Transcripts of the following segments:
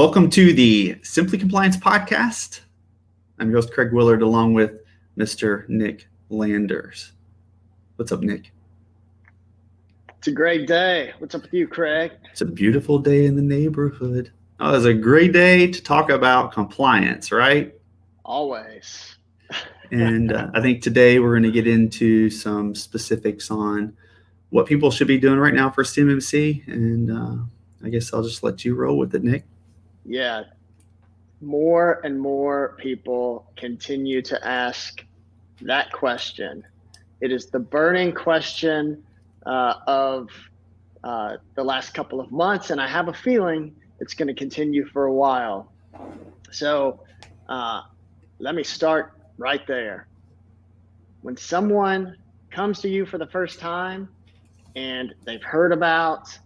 Welcome to the Simply Compliance podcast. I'm your host, Craig Willard, along with Mr. Nick Landers. What's up, Nick? It's a great day. What's up with you, Craig? It's a beautiful day in the neighborhood. Oh, it's a great day to talk about compliance, right? Always. And I think today we're going to get into some specifics on what people should be doing right now for CMMC. And I guess I'll just let you roll with it, Nick. Yeah. More and more people continue to ask that question. It is the burning question of the last couple of months, and I have a feeling it's going to continue for a while. So let me start right there. When someone comes to you for the first time and they've heard about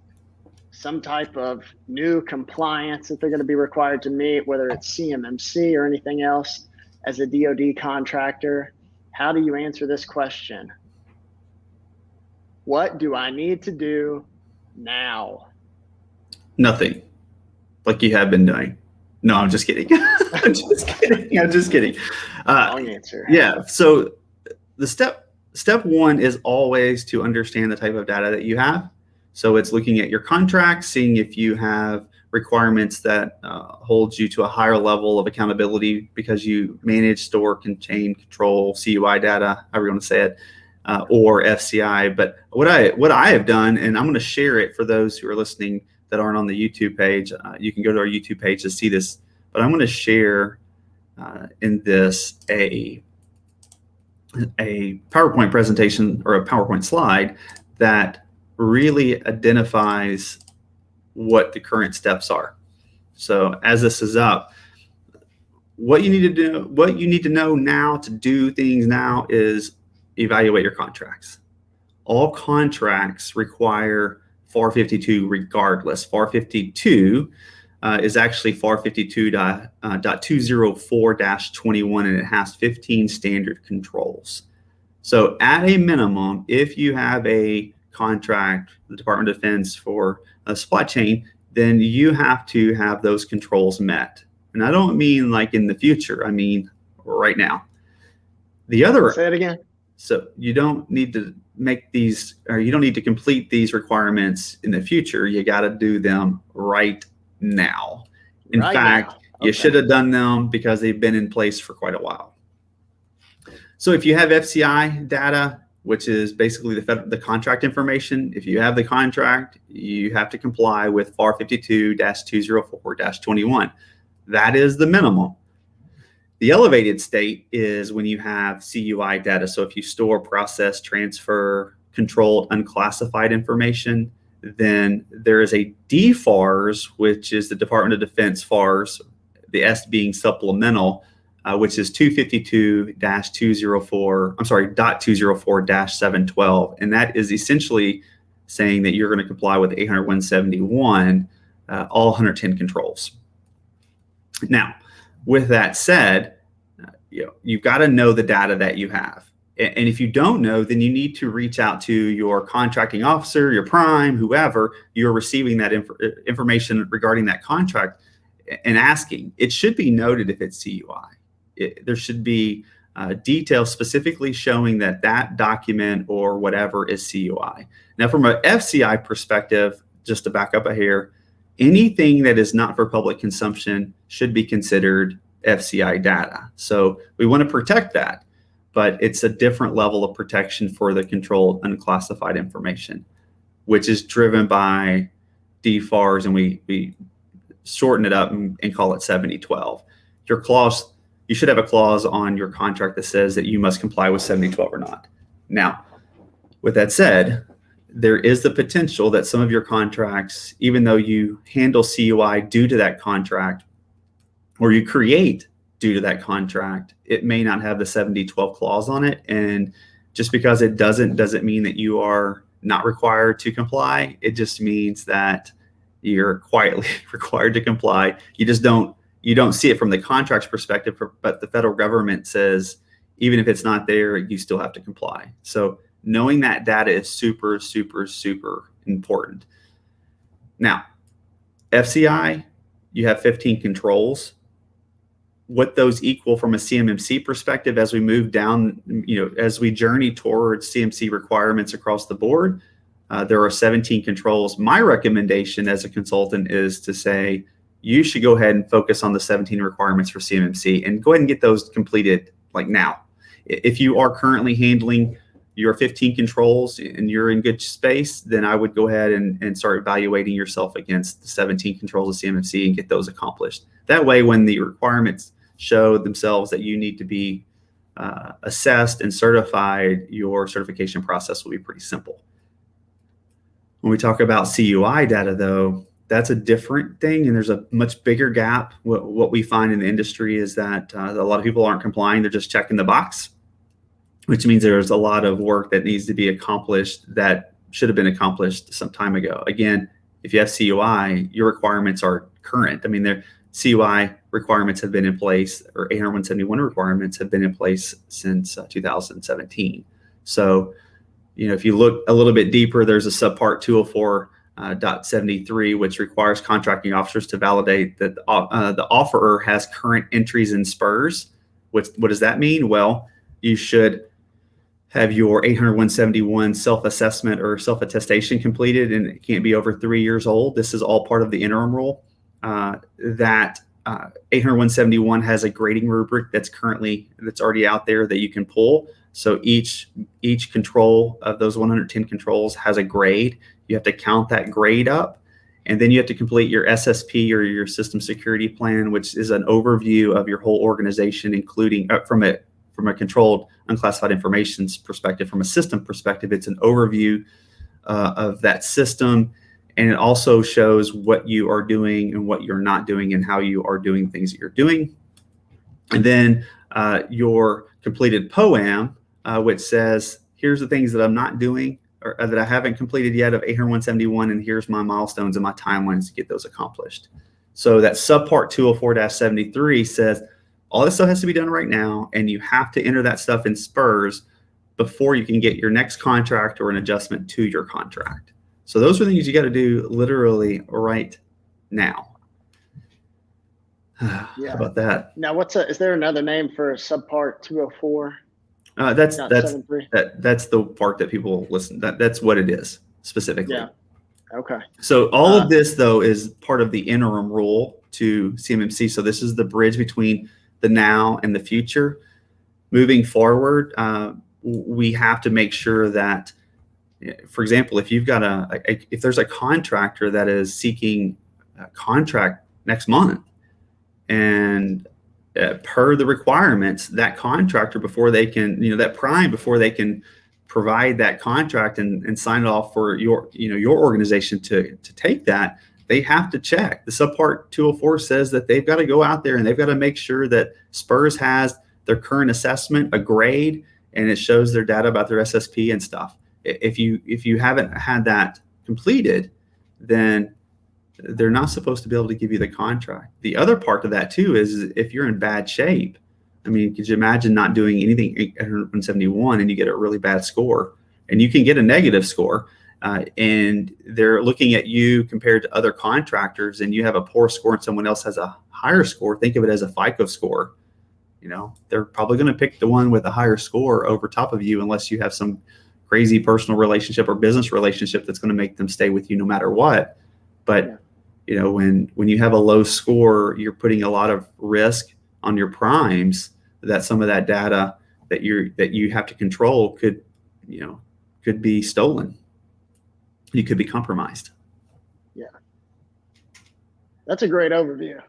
some type of new compliance that they're going to be required to meet, whether it's CMMC or anything else, as a DoD contractor, how do you answer this question? What do I need to do now? Nothing, like you have been doing. No, I'm just kidding. I'm just kidding. Long answer. Yeah. So the step one is always to understand the type of data that you have. So it's looking at your contract, seeing if you have requirements that hold you to a higher level of accountability because you manage, store, contain, control CUI data, however you want to say it, or FCI. But what I have done, and I'm going to share it for those who are listening that aren't on the YouTube page. You can go to our YouTube page to see this, but I'm going to share in this a PowerPoint presentation or a PowerPoint slide that really identifies what the current steps are. So as this is up, what you need to know now to do things now is evaluate your contracts. All contracts require FAR 52 regardless. FAR 52 is actually FAR 52.204-21, and it has 15 standard controls. So at a minimum, if you have a contract, the Department of Defense for a supply chain, then you have to have those controls met. And I don't mean like in the future, I mean right now. The other, say it again. So you don't need to make these, or you don't need to complete these requirements in the future. You got to do them right now. In fact, you should have done them because they've been in place for quite a while. So if you have FCI data, which is basically the contract information, if you have the contract, you have to comply with FAR 52-204-21. That is the minimum. The elevated state is when you have CUI data. So if you store, process, transfer, control unclassified information, then there is a DFARS, which is the Department of Defense FARS, the S being supplemental, which is 204-712, and that is essentially saying that you're going to comply with 80171, all 110 controls. Now, with that said, you've got to know the data that you have, and if you don't know, then you need to reach out to your contracting officer, your prime, whoever you're receiving that information regarding that contract, and asking. It should be noted if it's CUI. There should be details specifically showing that that document or whatever is CUI. Now, from an FCI perspective, just to back up a hair, anything that is not for public consumption should be considered FCI data. So we want to protect that, but it's a different level of protection for the controlled unclassified information, which is driven by DFARS, and we shorten it up and call it 7012. Your clause, you should have a clause on your contract that says that you must comply with 7012 or not. Now, with that said, there is the potential that some of your contracts, even though you handle CUI due to that contract, or you create due to that contract, it may not have the 7012 clause on it. And just because it doesn't mean that you are not required to comply. It just means that you're quietly required to comply. You don't see it from the contract's perspective, but the federal government says, even if it's not there, you still have to comply. So knowing that data is super, super, super important. Now, FCI, you have 15 controls. What those equal from a CMMC perspective as we move down, as we journey towards CMC requirements across the board, there are 17 controls. My recommendation as a consultant is to say, you should go ahead and focus on the 17 requirements for CMMC and go ahead and get those completed like now. If you are currently handling your 15 controls and you're in good space, then I would go ahead and start evaluating yourself against the 17 controls of CMMC and get those accomplished. That way, when the requirements show themselves that you need to be assessed and certified, your certification process will be pretty simple. When we talk about CUI data, though, that's a different thing, and there's a much bigger gap. What we find in the industry is that a lot of people aren't complying. They're just checking the box, which means there's a lot of work that needs to be accomplished that should have been accomplished some time ago. Again, if you have CUI, your requirements are current. I mean, their CUI requirements have been in place, or 80171 requirements have been in place since 2017. So, if you look a little bit deeper, there's a subpart 204.73, which requires contracting officers to validate that the offerer has current entries in SPRS. What does that mean? Well, you should have your 80171 self-assessment or self-attestation completed, and it can't be over 3 years old. This is all part of the interim rule. That 80171 has a grading rubric that's already out there that you can pull. So each control of those 110 controls has a grade. You have to count that grade up, and then you have to complete your SSP or your system security plan, which is an overview of your whole organization, including from a controlled unclassified information perspective. From a system perspective, it's an overview of that system, and it also shows what you are doing and what you're not doing and how you are doing things that you're doing. And then your completed POAM, which says, here's the things that I'm not doing or that I haven't completed yet of 80171, and here's my milestones and my timelines to get those accomplished. So that subpart 204-73 says all this stuff has to be done right now, and you have to enter that stuff in SPRS before you can get your next contract or an adjustment to your contract. So those are things you got to do literally right now. Yeah. How about that? Now, is there another name for subpart 204? That's the part that people listen. That's what it is specifically. Yeah. Okay. So all of this, though, is part of the interim rule to CMMC. So this is the bridge between the now and the future. Moving forward, we have to make sure that, for example, if you've got if there's a contractor that is seeking a contract next month, and per the requirements, that contractor, before they can, that prime, before they can provide that contract and sign it off for your organization to take that, they have to check. The subpart 204 says that they've got to go out there and they've got to make sure that SPRS has their current assessment, a grade, and it shows their data about their SSP and stuff. If you haven't had that completed, then they're not supposed to be able to give you the contract. The other part of that too is if you're in bad shape. I mean, could you imagine not doing anything 871 and you get a really bad score, and you can get a negative score, and they're looking at you compared to other contractors, and you have a poor score and someone else has a higher score. Think of it as a FICO score. They're probably going to pick the one with a higher score over top of you, unless you have some crazy personal relationship or business relationship that's going to make them stay with you no matter what. But when you have a low score, you're putting a lot of risk on your primes that some of that data that you have to control could be stolen. You could be compromised. Yeah. That's a great overview.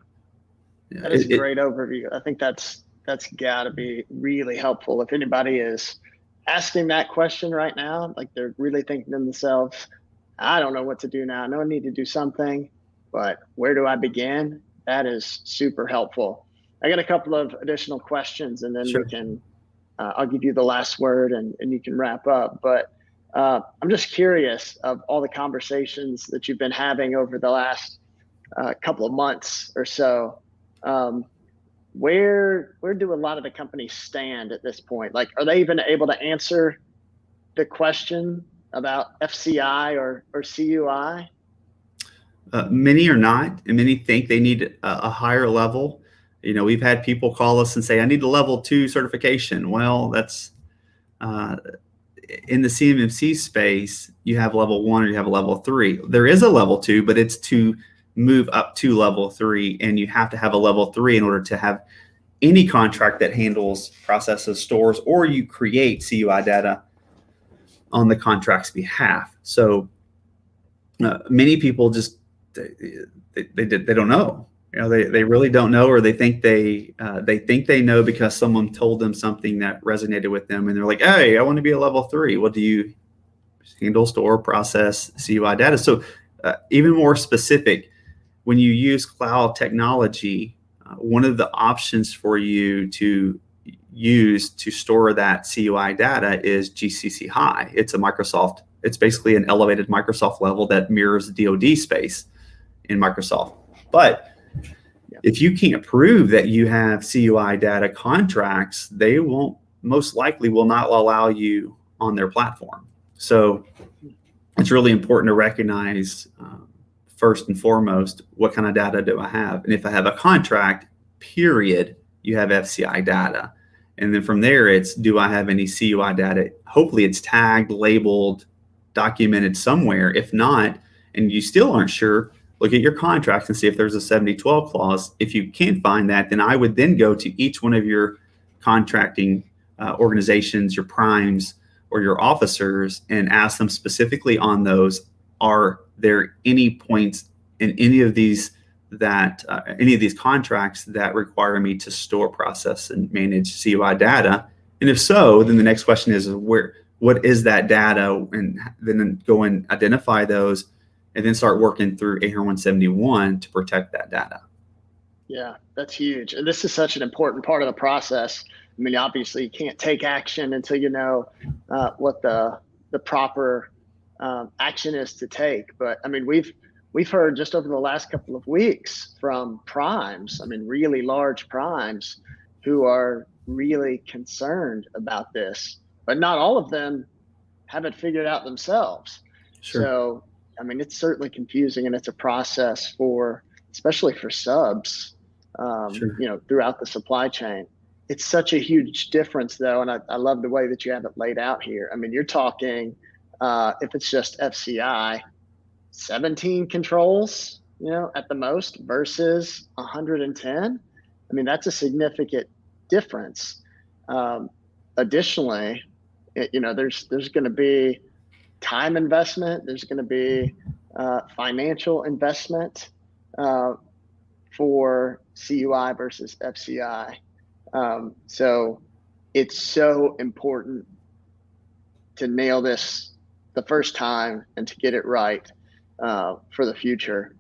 Yeah, that is a great overview. I think that's got to be really helpful if anybody is asking that question right now, like they're really thinking to themselves, I don't know what to do now. I know I need to do something, but where do I begin? That is super helpful. I got a couple of additional questions, and then we can, I'll give you the last word and you can wrap up. But I'm just curious, of all the conversations that you've been having over the last couple of months or so, where do a lot of the companies stand at this point? Like, are they even able to answer the question about FCI or CUI? Many are not, and many think they need a higher level. We've had people call us and say, I need a level 2 certification. Well, that's in the CMMC space, you have level 1 or you have a level 3. There is a level 2, but it's to move up to level 3, and you have to have a level 3 in order to have any contract that handles, processes, stores, or you create CUI data on the contract's behalf. So many people just they don't know. They really don't know, or they think they know because someone told them something that resonated with them, and they're like, "Hey, I want to be a level 3." Well, do you handle, store, process CUI data? So even more specific, when you use cloud technology, one of the options for you to use to store that CUI data is GCC High. It's basically an elevated Microsoft level that mirrors the DoD space in Microsoft. But if you can't prove that you have CUI data contracts, they most likely will not allow you on their platform. So it's really important to recognize first and foremost, what kind of data do I have? And if I have a contract, period, you have FCI data. And then from there, it's, do I have any CUI data? Hopefully it's tagged, labeled, documented somewhere. If not, and you still aren't sure, look at your contracts and see if there's a 7012 clause. If you can't find that, then I would then go to each one of your contracting organizations, your primes, or your officers, and ask them specifically on those, are there any points in any of these contracts that require me to store, process, and manage CUI data? And if so, then the next question is, what is that data? And then go and identify those, and then start working through 80171 to protect that data. Yeah, that's huge. And this is such an important part of the process. I mean, obviously you can't take action until you know what the proper action is to take. But I mean, we've heard just over the last couple of weeks from primes, I mean, really large primes, who are really concerned about this, but not all of them have it figured out themselves. Sure. So, I mean, it's certainly confusing, and it's a process especially for subs, Sure. throughout the supply chain. It's such a huge difference, though, and I love the way that you have it laid out here. I mean, you're talking, if it's just FCI, 17 controls, at the most, versus 110. I mean, that's a significant difference. Additionally, there's going to be time investment. There's going to be financial investment for CUI versus FCI. So it's so important to nail this the first time and to get it right for the future.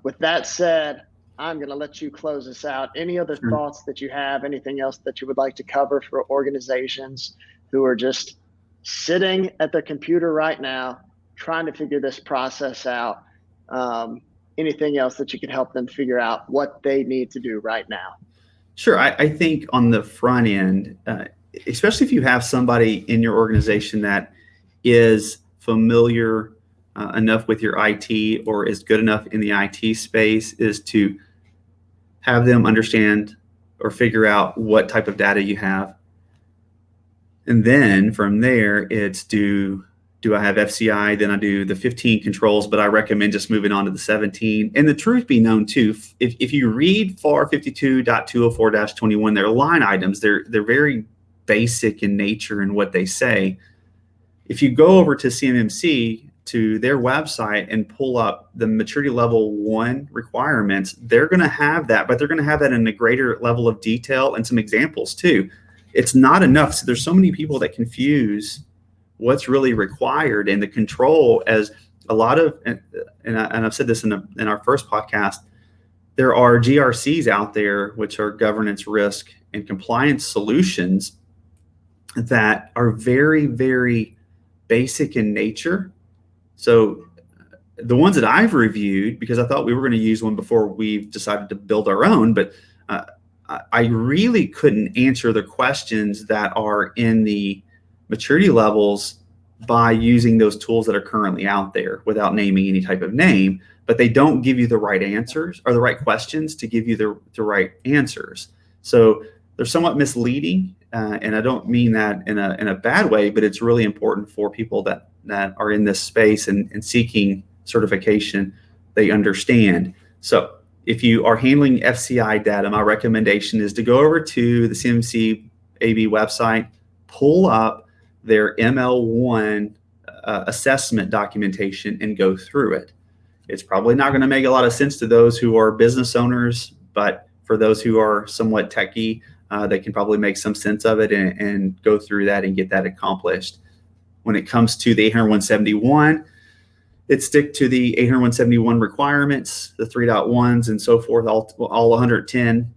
With that said, I'm going to let you close this out. Any other thoughts that you have, anything else that you would like to cover for organizations who are just sitting at their computer right now, trying to figure this process out? Anything else that you could help them figure out what they need to do right now? Sure. I think on the front end, especially if you have somebody in your organization that is familiar enough with your IT or is good enough in the IT space, is to have them understand or figure out what type of data you have. And then from there, it's do I have FCI? Then I do the 15 controls, but I recommend just moving on to the 17. And the truth be known too, if you read FAR 52.204-21, they're line items. They're very basic in nature and what they say. If you go over to CMMC, to their website, and pull up the maturity level 1 requirements, they're going to have that, but they're going to have that in a greater level of detail and some examples too. It's not enough. So there's so many people that confuse what's really required in the control as a lot of, and I've said this in our first podcast, there are GRCs out there, which are governance, risk, and compliance solutions that are very, very basic in nature. So the ones that I've reviewed, because I thought we were going to use one before we decided to build our own, but I really couldn't answer the questions that are in the maturity levels by using those tools that are currently out there without naming any type of name, but they don't give you the right answers or the right questions to give you the right answers. So they're somewhat misleading, and I don't mean that in a bad way, but it's really important for people that are in this space and seeking certification, they understand. So if you are handling FCI data, my recommendation is to go over to the CMMC-AB website, pull up their ML1 assessment documentation and go through it. It's probably not going to make a lot of sense to those who are business owners, but for those who are somewhat techie, they can probably make some sense of it and go through that and get that accomplished. When it comes to the 801.71, it stick to the 801.71 requirements, the 3.1s and so forth, all 110.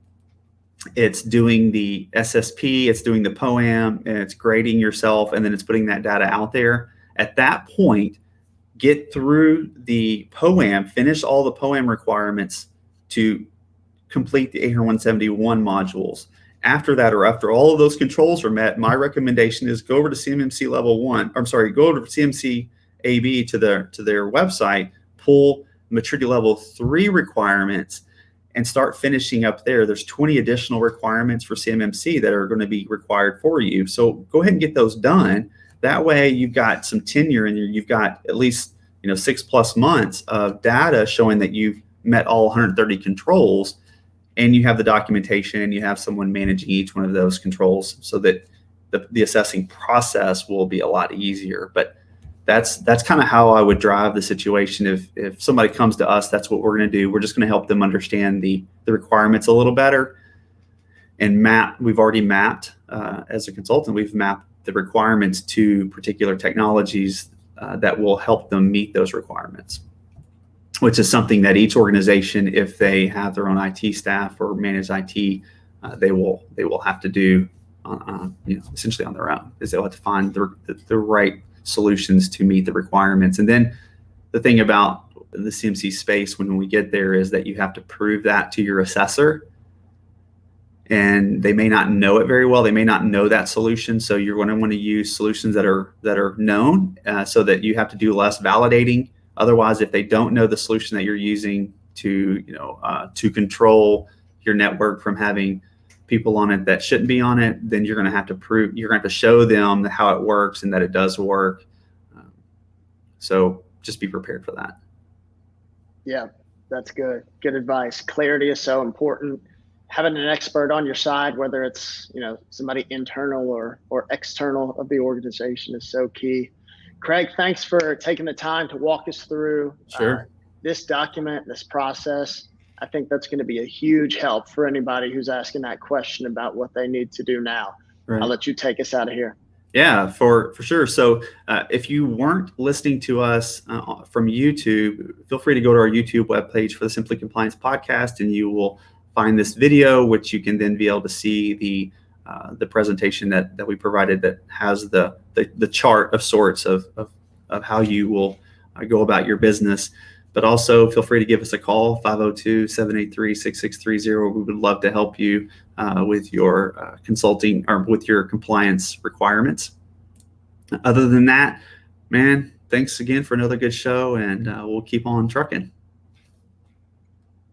It's doing the SSP, it's doing the POAM, and it's grading yourself, and then it's putting that data out there. At that point, get through the POAM, finish all the POAM requirements to complete the 801.71 modules. After that, or after all of those controls are met, my recommendation is go over to CMMC level 1. I'm sorry, go over to CMMC-AB to their website, pull maturity level 3 requirements, and start finishing up there. There's 20 additional requirements for CMMC that are going to be required for you. So go ahead and get those done. That way you've got some tenure and you've got at least 6+ months of data showing that you've met all 130 controls, and you have the documentation and you have someone managing each one of those controls so that the assessing process will be a lot easier. But that's kind of how I would drive the situation. If somebody comes to us, that's what we're going to do. We're just going to help them understand the requirements a little better and map. We've already mapped, as a consultant, we've mapped the requirements to particular technologies that will help them meet those requirements, which is something that each organization, if they have their own IT staff or managed IT, they will have to do essentially on their own, is they'll have to find the right solutions to meet the requirements. And then the thing about the CMC space when we get there is that you have to prove that to your assessor, and they may not know it very well. They may not know that solution. So you're going to want to use solutions that are known, so that you have to do less validating. Otherwise, if they don't know the solution that you're using to control your network from having people on it that shouldn't be on it, then you're going to have to show them how it works and that it does work. So just be prepared for that. Yeah, that's good. Good advice. Clarity is so important. Having an expert on your side, whether it's somebody internal or external of the organization, is so key. Craig, thanks for taking the time to walk us through this document, this process. I think that's going to be a huge help for anybody who's asking that question about what they need to do now. Right. I'll let you take us out of here. Yeah, for sure. So if you weren't listening to us from YouTube, feel free to go to our YouTube webpage for the Simply Compliance podcast, and you will find this video, which you can then be able to see the presentation that we provided that has the chart of sorts of how you will go about your business. But also feel free to give us a call, 502-783-6630. We would love to help you with your consulting or with your compliance requirements. Other than that, man, thanks again for another good show, and we'll keep on trucking.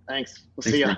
Thanks. We'll see you.